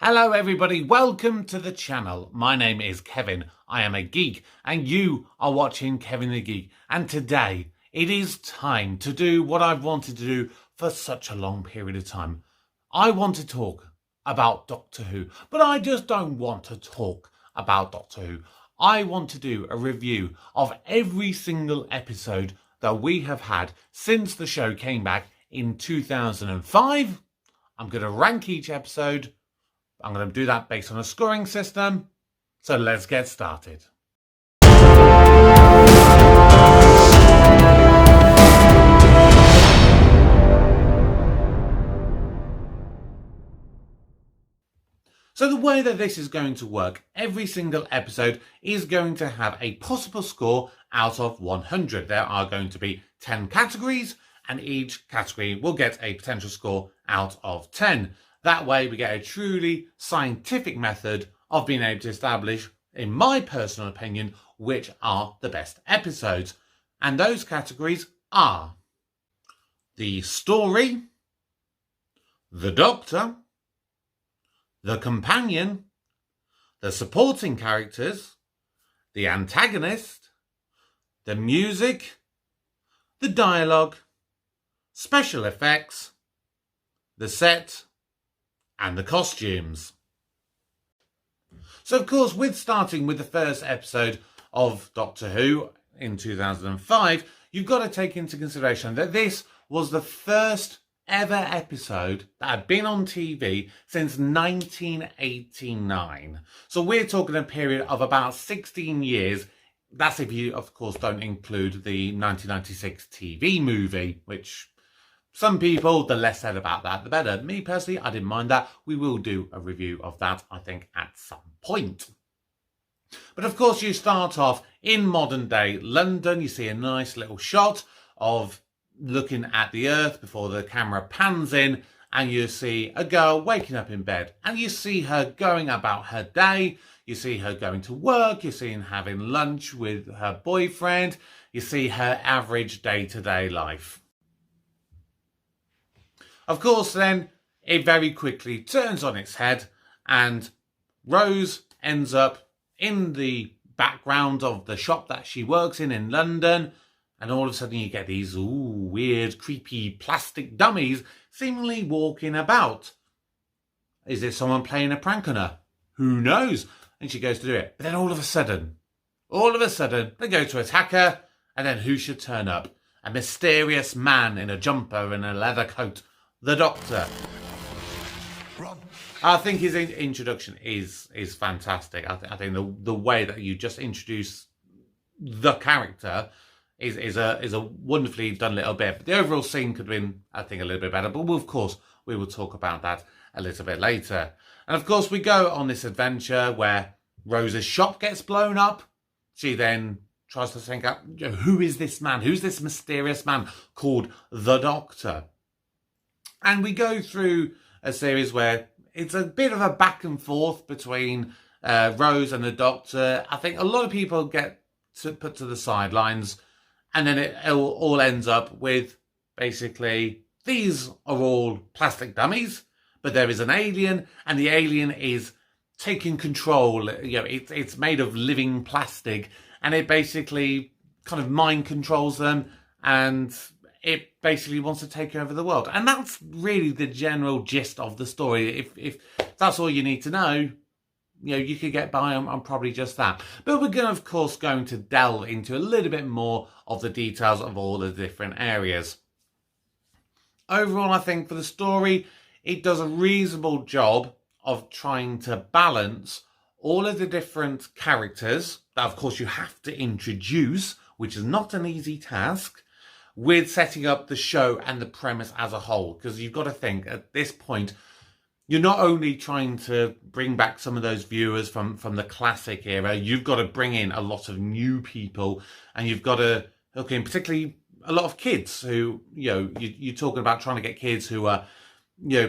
Hello everybody, welcome to the channel. My name is Kevin, I am a geek and you are watching Kevin the Geek, and today it is time to do what I've wanted to do for such a long period of time. I want to talk about Doctor Who, but I just don't want to talk about Doctor Who. I want to do a review of every single episode that we have had since the show came back in 2005. I'm going to rank each episode. I'm going to do that based on a scoring system. So let's get started. So the way that this is going to work, every single episode is going to have a possible score out of 100. There are going to be 10 categories and each category will get a potential score out of 10. That way we get a truly scientific method of being able to establish, in my personal opinion, which are the best episodes. And those categories are the story, the Doctor, the companion, the supporting characters, the antagonist, the music, the dialogue, special effects, the set, and the costumes. So of course, with starting with the first episode of Doctor Who in 2005, you've got to take into consideration that this was the first ever episode that had been on TV since 1989. So we're talking a period of about 16 years. That's if you, of course, don't include the 1996 TV movie, which some people, the less said about that, the better. Me personally, I didn't mind that. We will do a review of that, I think, at some point. But of course, you start off in modern day London. You see a nice little shot of looking at the earth before the camera pans in, and you see a girl waking up in bed, and you see her going about her day. You see her going to work. You see her having lunch with her boyfriend. You see her average day-to-day life. Of course, then, it very quickly turns on its head and Rose ends up in the background of the shop that she works in London, and all of a sudden you get these weird, creepy plastic dummies seemingly walking about. Is it someone playing a prank on her? Who knows? And she goes to do it. But then all of a sudden, they go to attack her, and then who should turn up? A mysterious man in a jumper and a leather coat. The Doctor. I think his introduction is fantastic. I think the way that you just introduce the character is a wonderfully done little bit. But the overall scene could have been, I think, a little bit better. But of course, we will talk about that a little bit later. And of course, we go on this adventure where Rose's shop gets blown up. She then tries to think out, who is this man? Who's this mysterious man called the Doctor? And we go through a series where it's a bit of a back and forth between Rose and the Doctor. I think a lot of people get put to the sidelines, and then it all ends up with basically these are all plastic dummies, but there is an alien, and the alien is taking control. You know, it's made of living plastic, and it basically kind of mind controls them, and it basically wants to take over the world. And that's really the general gist of the story. If that's all you need to know, you could get by on probably just that. But we're going to, of course, going to delve into a little bit more of the details of all the different areas. Overall, I think for the story, it does a reasonable job of trying to balance all of the different characters that, of course, you have to introduce, which is not an easy task, with setting up the show and the premise as a whole. Because you've got to think, at this point, you're not only trying to bring back some of those viewers from the classic era, you've got to bring in a lot of new people, and you've got to hook in particularly a lot of kids who, you're talking about trying to get kids who are,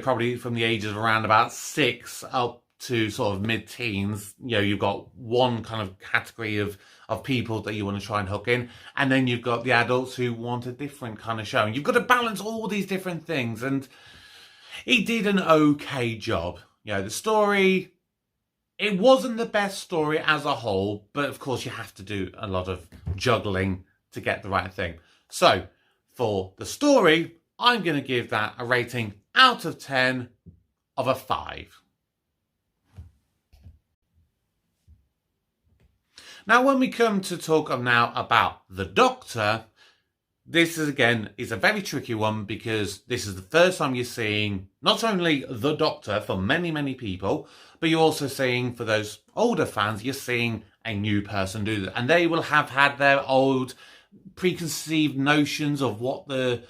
probably from the ages of around about 6 up to sort of mid-teens. You've got one kind of category of people that you want to try and hook in, and then you've got the adults who want a different kind of show. And you've got to balance all these different things, and he did an okay job. The story, it wasn't the best story as a whole, but of course you have to do a lot of juggling to get the right thing. So for the story, I'm going to give that a rating out of 10 of a 5. Now, when we come to talk now about the Doctor, this is a very tricky one, because this is the first time you're seeing not only the Doctor for many, many people, but you're also seeing, for those older fans, you're seeing a new person do that. And they will have had their old preconceived notions of what the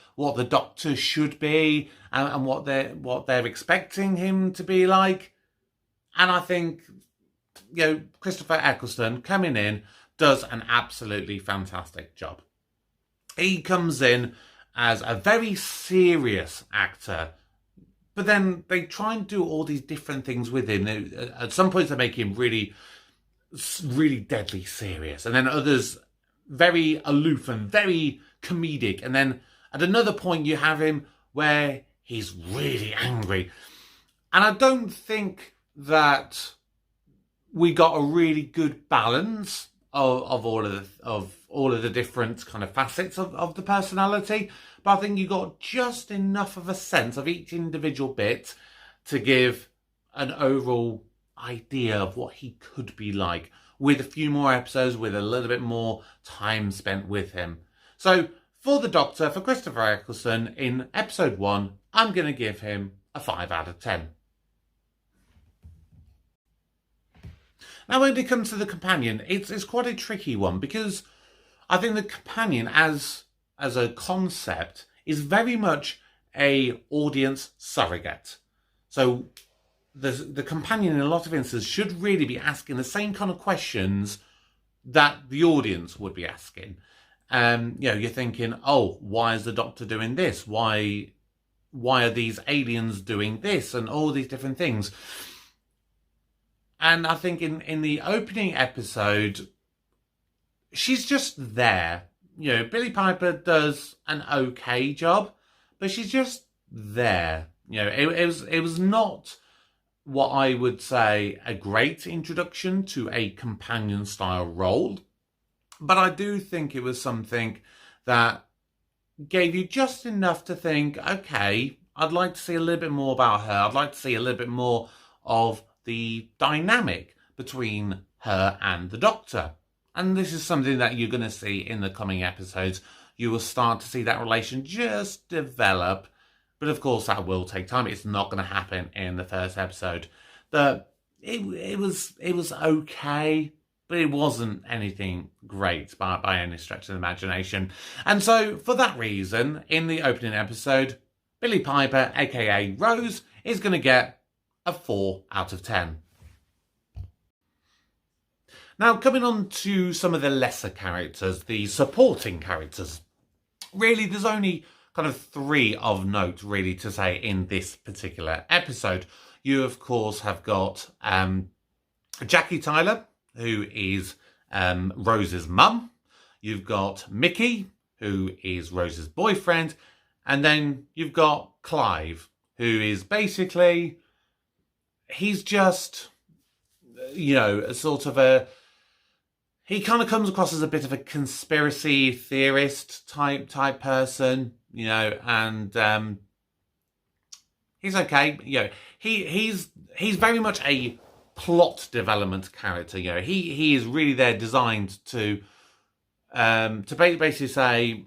Doctor should be and what they're expecting him to be like. And I think, Christopher Eccleston coming in does an absolutely fantastic job. He comes in as a very serious actor, but then they try and do all these different things with him. At some points they make him really, really deadly serious, and then others very aloof and very comedic. And then at another point you have him where he's really angry. And I don't think that we got a really good balance of all of the different kind of facets of the personality, but I think you got just enough of a sense of each individual bit to give an overall idea of what he could be like, with a few more episodes, with a little bit more time spent with him. So for the Doctor, for Christopher Eccleston, in episode 1, I'm going to give him a 5 out of 10. Now, when it comes to the companion, it's quite a tricky one, because I think the companion as a concept is very much a audience surrogate. So the companion in a lot of instances should really be asking the same kind of questions that the audience would be asking. You're thinking, oh, why is the Doctor doing this? Why are these aliens doing this? And all these different things. And I think in the opening episode, she's just there. Billie Piper does an okay job, but she's just there. It was not what I would say a great introduction to a companion style role, but I do think it was something that gave you just enough to think, okay, I'd like to see a little bit more about her. I'd like to see a little bit more of the dynamic between her and the Doctor. And this is something that you're going to see in the coming episodes. You will start to see that relation just develop. But of course, that will take time. It's not going to happen in the first episode. It was okay, but it wasn't anything great by any stretch of the imagination. And so, for that reason, in the opening episode, Billie Piper, aka Rose, is going to get a 4 out of 10. Now, coming on to some of the lesser characters, the supporting characters. Really, there's only kind of 3 of note, really, to say in this particular episode. You, of course, have got Jackie Tyler, who is Rose's mum. You've got Mickey, who is Rose's boyfriend. And then you've got Clive, who is basically, he's just, a sort of he kind of comes across as a bit of a conspiracy theorist type person, and he's okay. He's very much a plot development character. He is really there designed to basically say,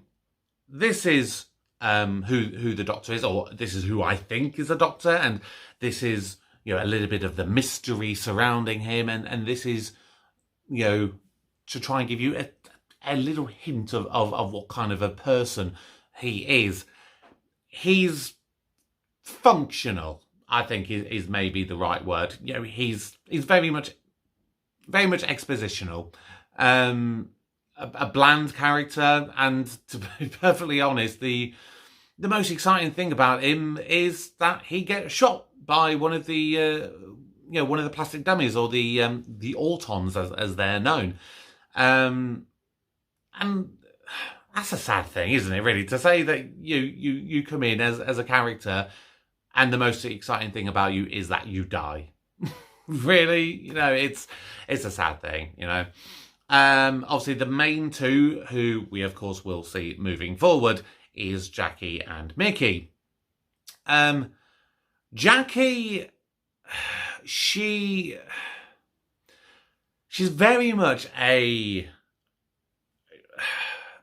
this is who the Doctor is, or this is who I think is the Doctor, and this is a little bit of the mystery surrounding him, and this is to try and give you a little hint of what kind of a person he is. He's functional, I think, is maybe the right word. He's very much expositional, a bland character, and to be perfectly honest, the most exciting thing about him is that he gets shot by one of the plastic dummies, or the Autons as they're known. And that's a sad thing, isn't it, really, to say that you come in as a character and the most exciting thing about you is that you die. Really, it's a sad thing, Obviously, the main two, who we of course will see moving forward, is Jackie and Mickey. Jackie, she's very much a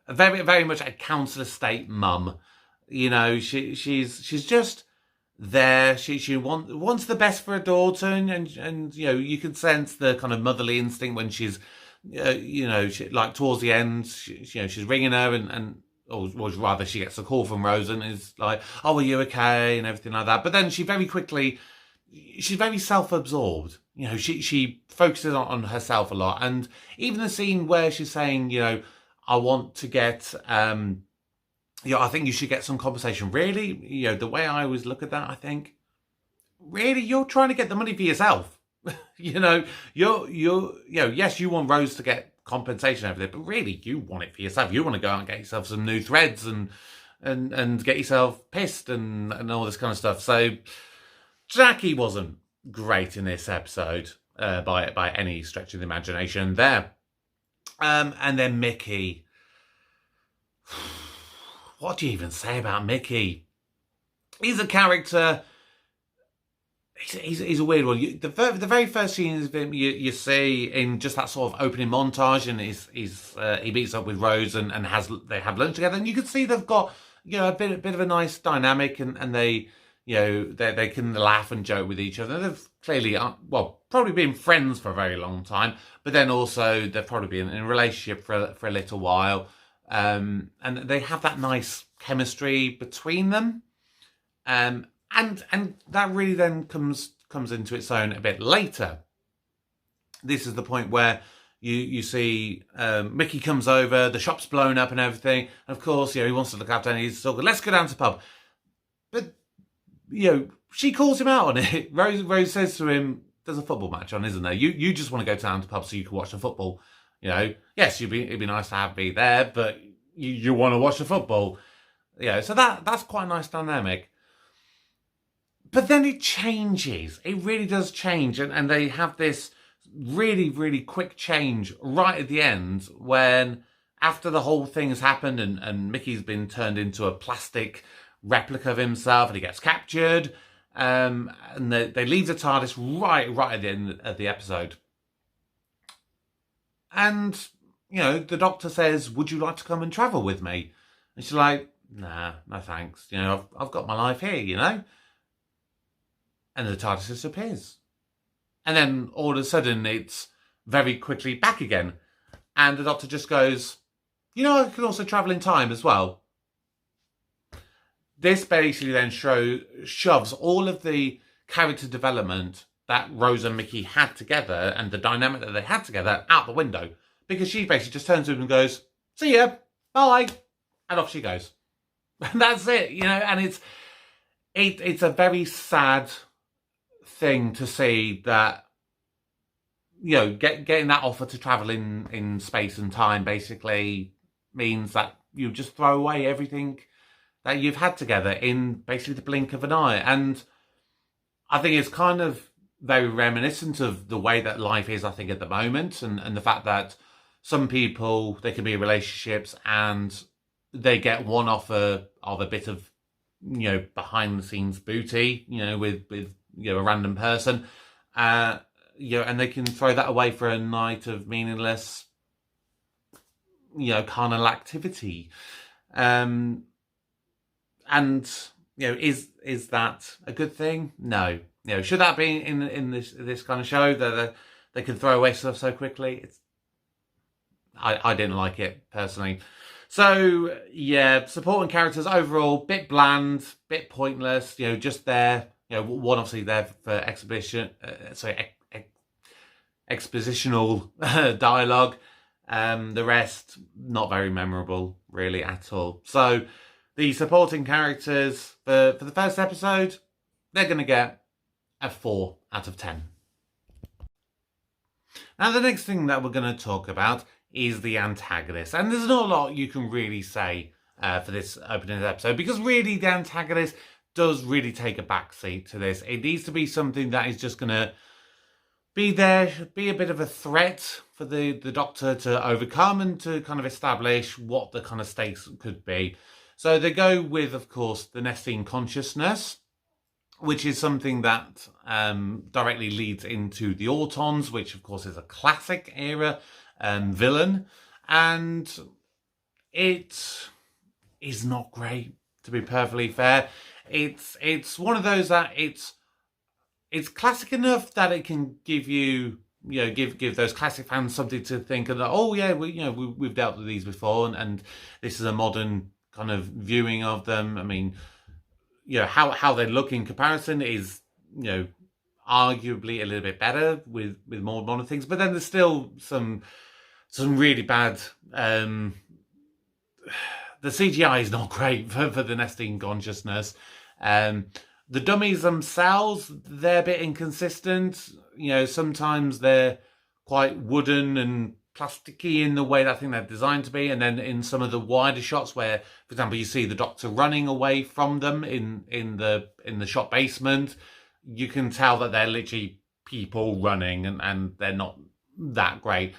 very much a council estate mum. She's just there. She wants the best for her daughter, and you can sense the kind of motherly instinct when she's like towards the end, she's ringing her or rather she gets a call from Rose and is like, oh, are you okay, and everything like that. But then she's very self-absorbed. She focuses on herself a lot. And even the scene where she's saying, I want to get, I think you should get some compensation. Really, the way I always look at that, I think, really, you're trying to get the money for yourself. Yes, you want Rose to get compensation over there, but really, you want it for yourself. You want to go out and get yourself some new threads and get yourself pissed and all this kind of stuff. So Jackie wasn't great in this episode by any stretch of the imagination there. And then Mickey. What do you even say about Mickey? He's a character. He's a weird one. The very first scene of him you see in just that sort of opening montage, and he meets up with Rose and they have lunch together, and you can see they've got a bit of a nice dynamic, and they they can laugh and joke with each other. They've clearly probably been friends for a very long time, but then also they've probably been in a relationship for a little while, and they have that nice chemistry between them. And that really then comes into its own a bit later. This is the point where you see Mickey comes over, the shop's blown up and everything. And of course, he wants to look after and he's sort of, let's go down to the pub. But, she calls him out on it. Rose says to him, there's a football match on, isn't there? You just want to go down to the pub so you can watch the football. Yes, it'd be nice to have me there, but you want to watch the football. So that's quite a nice dynamic. But then it changes. It really does change. And they have this really, really quick change right at the end when, after the whole thing has happened and Mickey's been turned into a plastic replica of himself and he gets captured, and they leave the TARDIS right at the end of the episode. And, the Doctor says, would you like to come and travel with me? And she's like, nah, no thanks. I've got my life here, And the TARDIS disappears. And then all of a sudden it's very quickly back again. And the Doctor just goes, I can also travel in time as well. This basically then shoves all of the character development that Rose and Mickey had together and the dynamic that they had together out the window. Because she basically just turns to him and goes, see ya, bye. And off she goes. And that's it, and it's a very sad thing to see that, getting that offer to travel in space and time basically means that you just throw away everything that you've had together in basically the blink of an eye. And I think it's kind of very reminiscent of the way that life is, I think, at the moment, and the fact that some people, they can be in relationships and they get one offer of a bit of, behind the scenes booty, with a random person, and they can throw that away for a night of meaningless, carnal activity. And is that a good thing? No. Should that be in this kind of show that they can throw away stuff so quickly? I didn't like it personally. So yeah, supporting characters overall bit bland, bit pointless. Just there. One obviously there for expositional dialogue. The rest not very memorable really at all. So the supporting characters for the first episode, they're going to get a 4 out of 10. Now the next thing that we're going to talk about is the antagonist. And there's not a lot you can really say for this opening episode, because really the antagonist does really take a backseat to this. It needs to be something that is just going to be there, be a bit of a threat for the Doctor to overcome and to kind of establish what the kind of stakes could be. So they go with, of course, the Nestene consciousness, which is something that directly leads into the Autons, which, of course, is a classic era villain. And it is not great, to be perfectly fair. It's one of those that it's classic enough that it can give you, give those classic fans something to think of. That, oh yeah, we've dealt with these before, and this is a modern kind of viewing of them. I mean, how they look in comparison is, arguably a little bit better with more modern things, but then there's still some really bad. The CGI is not great for the Nestene consciousness. The dummies themselves, they're a bit inconsistent. Sometimes they're quite wooden and plasticky in the way that I think they're designed to be. And then in some of the wider shots where, for example, you see the Doctor running away from them in the shop basement, you can tell that they're literally people running and they're not that great.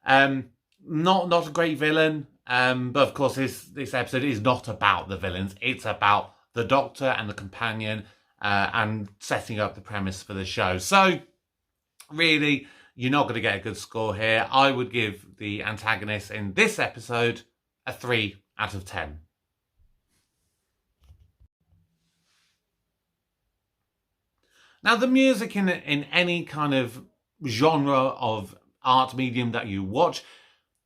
Not a great villain. But of course this episode is not about the villains. It's about the Doctor and the companion, and setting up the premise for the show. So, really, you're not going to get a good score here. I would give the antagonist in this episode a 3 out of 10. Now, the music in any kind of genre of art medium that you watch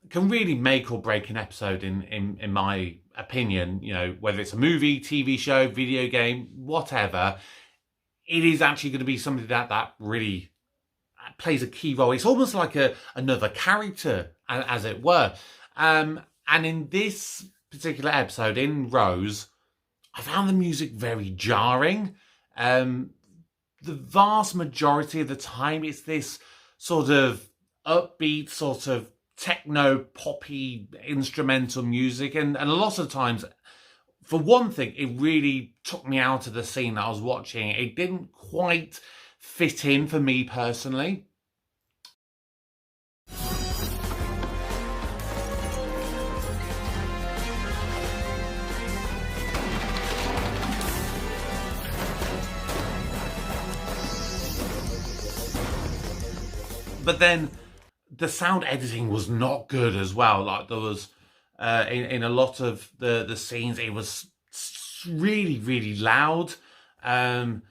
can really make or break an episode in my opinion. Whether it's a movie, TV show, video game, whatever, it is actually going to be something that really plays a key role. It's almost like another character, as it were. And in this particular episode, in Rose, I found the music very jarring. The vast majority of the time, it's this sort of upbeat, sort of techno poppy instrumental music, and a lot of times, for one thing, it really took me out of the scene that I was watching. It didn't quite fit in for me personally. But then the sound editing was not good as well. Like there was, in a lot of the scenes, it was really, really loud. So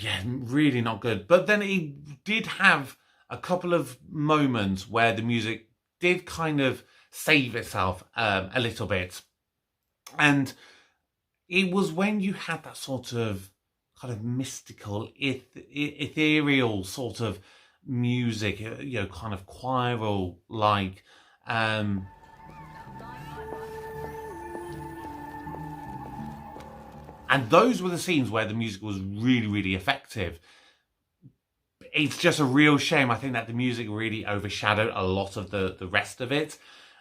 yeah, really not good. But then it did have a couple of moments where the music did kind of save itself a little bit. And it was when you had that sort of kind of mystical, ethereal sort of music, kind of choral like, and those were the scenes where the music was really, really effective. It's just a real shame, I think, that the music really overshadowed a lot of the rest of it.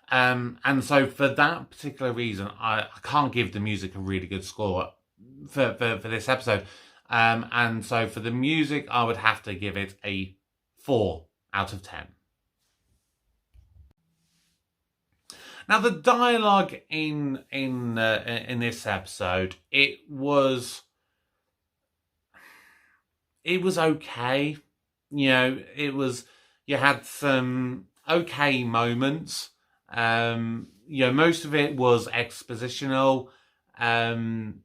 And so for that particular reason, I can't give the music a really good score for this episode. And so for the music, I would have to give it a 4 out of 10. Now, the dialogue in this episode, it was okay. You had some okay moments. Most of it was expositional, and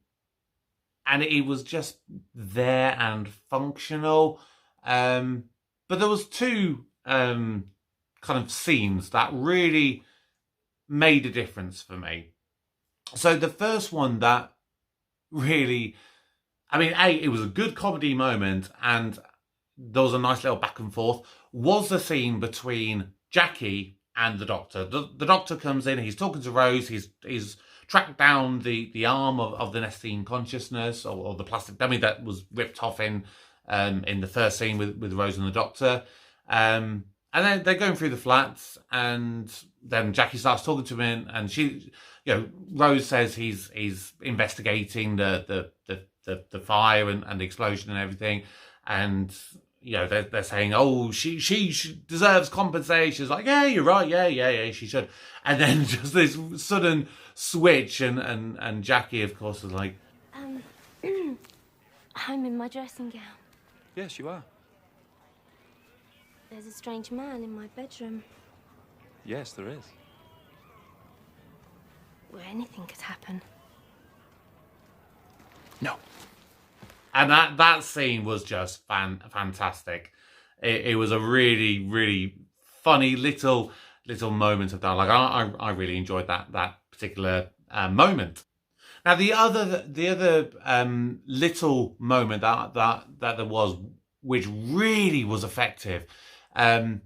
it was just there and functional. But there was two kind of scenes that really made a difference for me. So the first one that really, it was a good comedy moment, and there was a nice little back and forth, was the scene between Jackie and the Doctor. The Doctor comes in, he's talking to Rose, he's tracked down the arm of the Nestene consciousness, or the plastic dummy that was ripped off in the first scene with Rose and the Doctor. And then they're going through the flats, and then Jackie starts talking to him, and she, Rose says he's investigating the the fire and the explosion and everything, and they're saying, oh, she deserves compensation. It's like, yeah, you're right, yeah, she should. And then just this sudden switch, and Jackie, of course, is like, I'm in my dressing gown. Yes, you are. There's a strange man in my bedroom. Yes, there is. Where anything could happen. No. And that scene was just fantastic. It was a really, really funny little moment of dialogue. I really enjoyed that particular moment. Now the other little moment that there was, which really was effective, and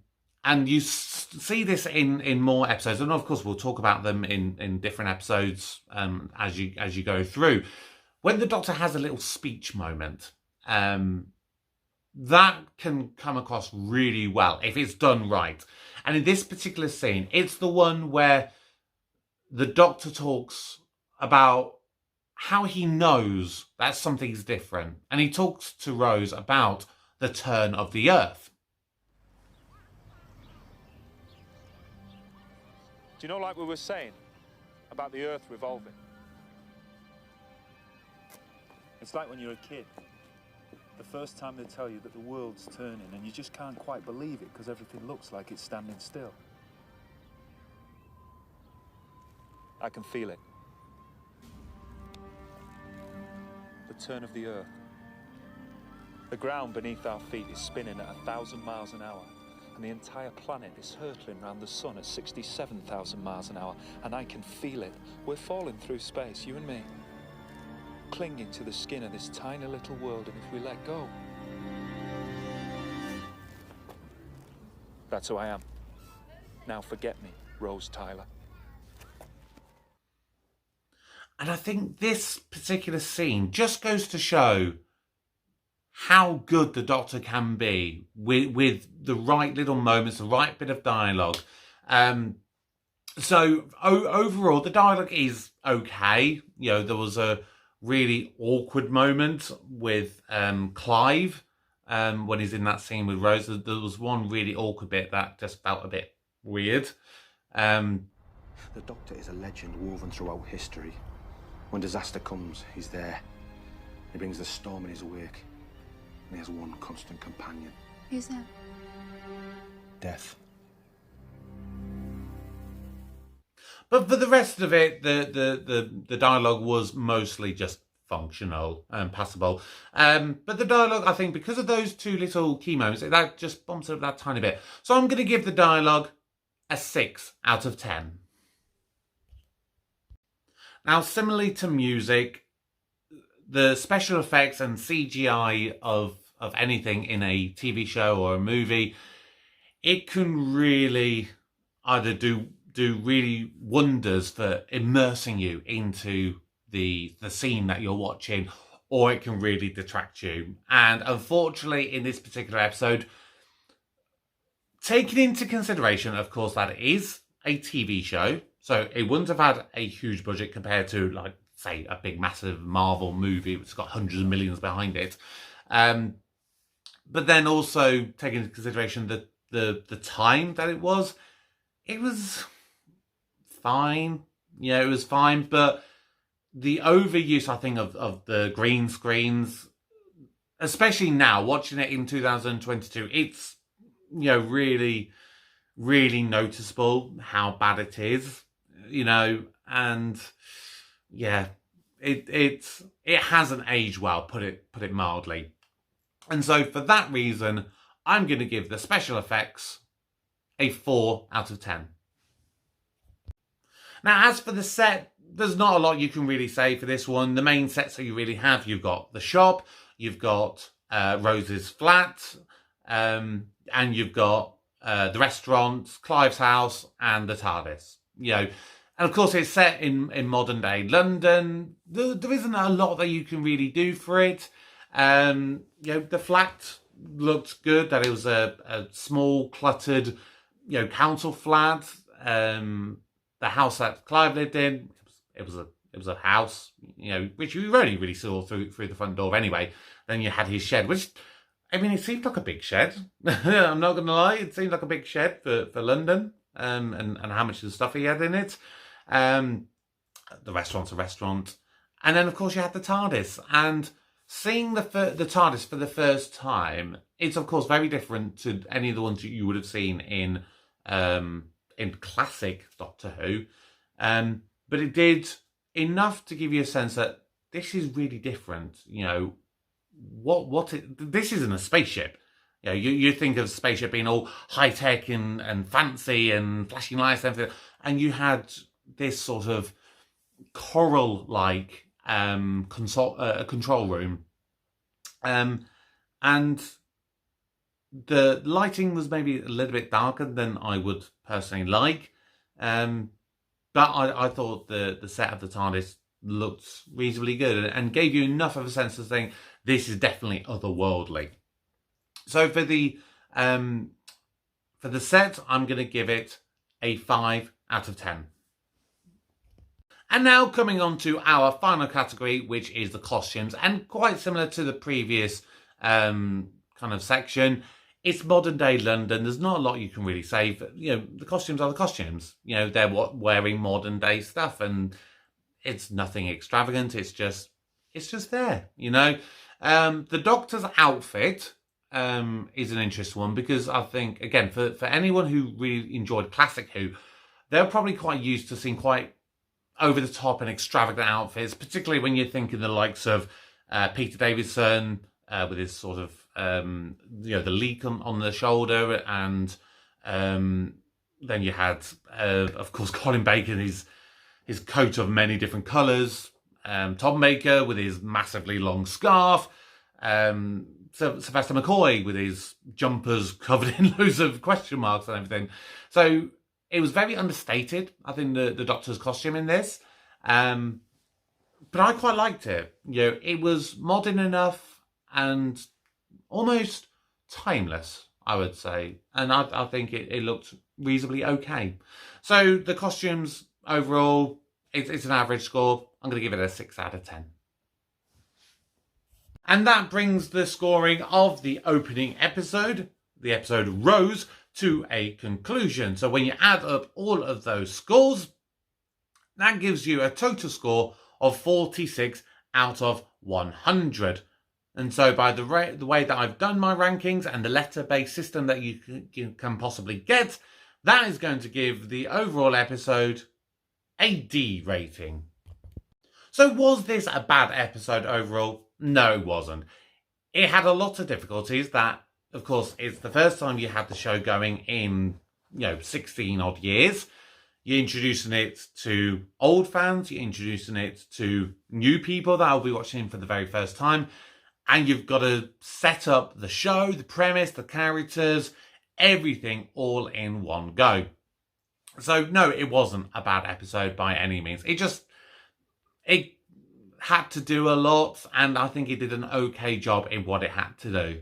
you see this in more episodes, and of course we'll talk about them in different episodes as you go through. When the Doctor has a little speech moment, that can come across really well if it's done right. And in this particular scene, it's the one where the Doctor talks about how he knows that something's different. And he talks to Rose about the turn of the Earth. Do you know, like we were saying, about the Earth revolving? It's like when you're a kid. The first time they tell you that the world's turning and you just can't quite believe it because everything looks like it's standing still. I can feel it. The turn of the Earth. The ground beneath our feet is spinning at 1,000 miles an hour, and the entire planet is hurtling around the sun at 67,000 miles an hour, and I can feel it. We're falling through space, you and me, clinging to the skin of this tiny little world, and if we let go, that's who I am. Now forget me, Rose Tyler. And I think this particular scene just goes to show how good the Doctor can be with the right little moments, the right bit of dialogue. So overall, the dialogue is okay. There was a really awkward moment with Clive when he's in that scene with Rose. There was one really awkward bit that just felt a bit weird. The Doctor is a legend woven throughout history. When disaster comes, he's there. He brings the storm in his wake. And he has one constant companion. Who's that? Death. But for the rest of it, the dialogue was mostly just functional and passable. But the dialogue, I think, because of those two little key moments, that just bumps it up that tiny bit. So I'm going to give the dialogue a 6 out of 10. Now, similarly to music, the special effects and CGI of anything in a TV show or a movie, it can really either do really wonders for immersing you into the scene that you're watching, or it can really detract you. And unfortunately, in this particular episode, taking into consideration, of course, that it is a TV show, so it wouldn't have had a huge budget compared to, like, say, a big, massive Marvel movie which has got hundreds of millions behind it. But then also taking into consideration the time that it was fine. It was fine. But the overuse, I think, of the green screens, especially now, watching it in 2022, it's, really, really noticeable how bad it is, and yeah, it hasn't aged well, put it mildly. And so for that reason, I'm going to give the special effects a 4 out of 10. Now, as for the set, there's not a lot you can really say for this one. The main sets that you really have, you've got the shop, you've got Rose's flat, and you've got the restaurant, Clive's house, and the TARDIS. And of course, it's set in modern day London. There isn't a lot that you can really do for it. The flat looked good. That it was a small, cluttered, council flat. The house that Clive lived in, it was It was a house, which you only really saw through the front door anyway. Then you had his shed, which, I mean, it seemed like a big shed. I'm not going to lie. It seemed like a big shed for London, and how much of the stuff he had in it. The restaurant's a restaurant. And then, of course, you had the TARDIS. And seeing the TARDIS for the first time, it's, of course, very different to any of the ones you would have seen in classic Doctor Who. But it did enough to give you a sense that this is really different. This isn't a spaceship. You think of a spaceship being all high-tech and fancy and flashing lights and everything. And you had this sort of coral-like control room. And the lighting was maybe a little bit darker than I would personally like. But I thought the set of the TARDIS looked reasonably good and gave you enough of a sense of saying this is definitely otherworldly. So for the set, I'm going to give it a 5 out of 10. And now coming on to our final category, which is the costumes, and quite similar to the previous kind of section. It's modern day London. There's not a lot you can really say. But, the costumes are the costumes. They're wearing modern day stuff, and it's nothing extravagant. It's just there. The Doctor's outfit is an interesting one because I think, again, for anyone who really enjoyed classic Who, they're probably quite used to seeing quite over the top and extravagant outfits, particularly when you're thinking the likes of Peter Davison with his sort of the leak on the shoulder, and then you had of course Colin Bacon, his coat of many different colours, Tom Baker with his massively long scarf, Sylvester McCoy with his jumpers covered in loads of question marks and everything. So it was very understated, I think, the Doctor's costume in this. But I quite liked it. It was modern enough and almost timeless, I would say. And I think it looked reasonably okay. So the costumes overall, it's an average score. I'm going to give it a 6 out of 10. And that brings the scoring of the opening episode, the episode Rose, to a conclusion. So when you add up all of those scores, that gives you a total score of 46 out of 100. And so by the way that I've done my rankings and the letter-based system that you can possibly get, that is going to give the overall episode a D rating. So was this a bad episode overall? No, it wasn't. It had a lot of difficulties that, of course, it's the first time you had the show going in, 16 odd years. You're introducing it to old fans, you're introducing it to new people that will be watching for the very first time. And you've got to set up the show, the premise, the characters, everything all in one go. So no, it wasn't a bad episode by any means. It had to do a lot, and I think it did an okay job in what it had to do.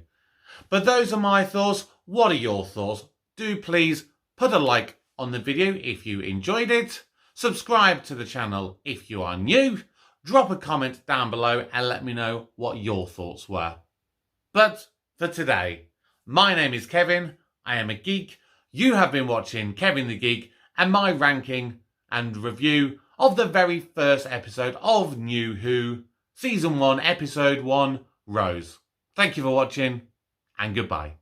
But those are my thoughts. What are your thoughts? Do please put a like on the video if you enjoyed it. Subscribe to the channel if you are new. Drop a comment down below and let me know what your thoughts were. But for today, my name is Kevin. I am a geek. You have been watching Kevin the Geek and my ranking and review of the very first episode of New Who, Season 1, Episode 1, Rose. Thank you for watching, and goodbye.